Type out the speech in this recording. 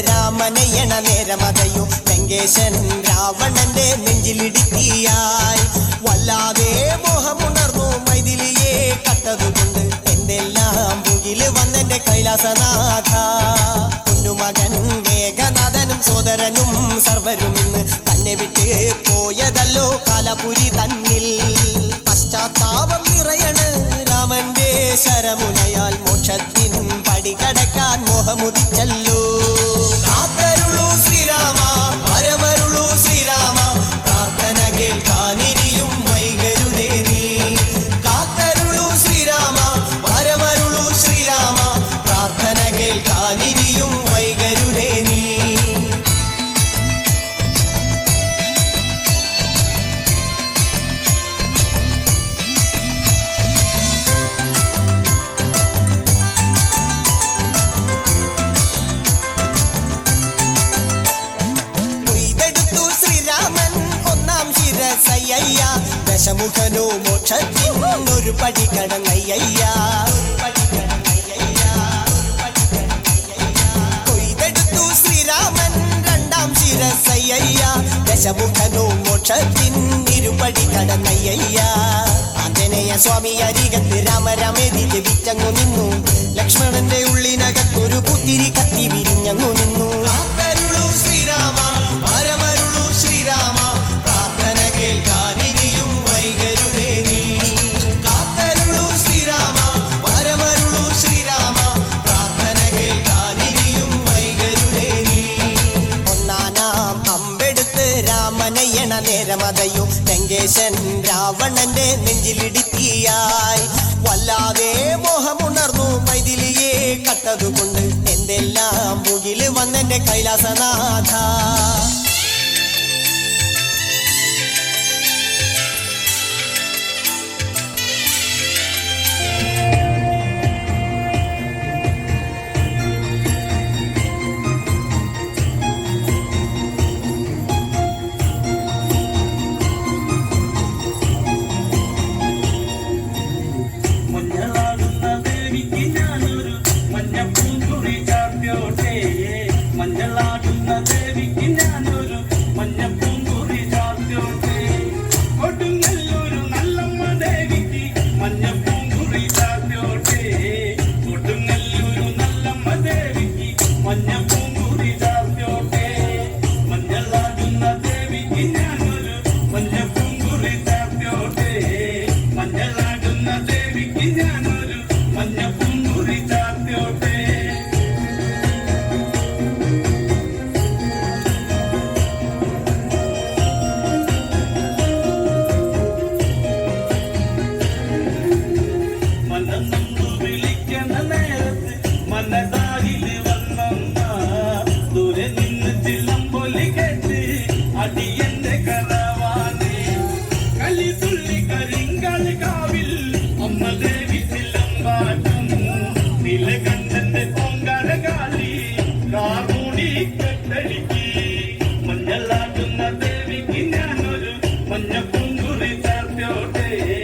രാമനയണ നേരമതയും ലങ്കേശൻ രാവണന്റെ നെഞ്ചിലിടുക്കിയായി വല്ലാതെ മോഹമുണർന്നു മൈഥിലിയെ കട്ടതുകൊണ്ട് എന്തെല്ലാം മുകില് വന്നെന്റെ കൈലാസനാഥ കുഞ്ഞുമകൻ മേഘനാഥനും സോദരനും സർവരും ഇന്ന് തന്നെ വിട്ട് പോയതല്ലോ കാലപുരി തന്നിൽ പശ്ചാത്താപം നിറയണ് രാമന്റെ ശരമുനയാൽ മോക്ഷത്തിൻ പടികടക്കാൻ മോഹമുദിച്ചല്ലോ കാത്തരുളൂ ശ്രീരാമ പരമരുളൂ ശ്രീരാമ പ്രാർത്ഥന കേൾക്കാനിരിയും വൈകരുതേ നീ കാത്തരുളൂ ശ്രീരാമ പരമരുളൂ ശ്രീരാമ പ്രാർത്ഥന കേൾക്കാനിരിയും വൈകരുതേ നീ ദശമുഖനോ മോക്ഷത്തിൻ ഒരു പടി കടന്നയ്യ കൊയ്തെടുത്തു ശ്രീരാമൻ രണ്ടാം ശിരസയ്യ ദശമുഖനോ മോക്ഷത്തിൻ ഇരുപടി കടന്നയ്യ ആഞ്ജനേയ സ്വാമി അരികത്ത് രാമരാമേതി ജപിച്ചങ്ങു നിന്നു ലക്ഷ്മണന്റെ ഉള്ളിനകത്തൊരു പുത്തിരി കത്തി വിരിഞ്ഞങ്ങു നിന്നു കാത്തരുളൂ ശ്രീരാമ പരമരുളൂ ശ്രീരാമ പ്രാർത്ഥന കേൾക്കാനിരിയും വൈകരുതേ നീ കാത്തരുളൂ ശ്രീരാമ പരമരുളൂ ശ്രീരാമ പ്രാർത്ഥന കേൾക്കാനിരിയും വൈകരുതേ നീ ഒന്നാനാം അമ്പെടുത്ത് രാമനയണ നേരമതയും ലങ്കേശൻ രാവണന്റെ നെഞ്ചിലിടുക്കിയായി വല്ലാതെ മോഹമുണർന്നു മൈഥിലിയെ കട്ടതുകൊണ്ട് എന്തെല്ലാം മുകില് വന്നെന്റെ കൈലാസനാഥ മഞ്ഞളാട്ടുന്ന ദേവിക്ക് ഞാനൊരു മഞ്ഞ പൂങ്കുറി ചാർത്തോട്ടെ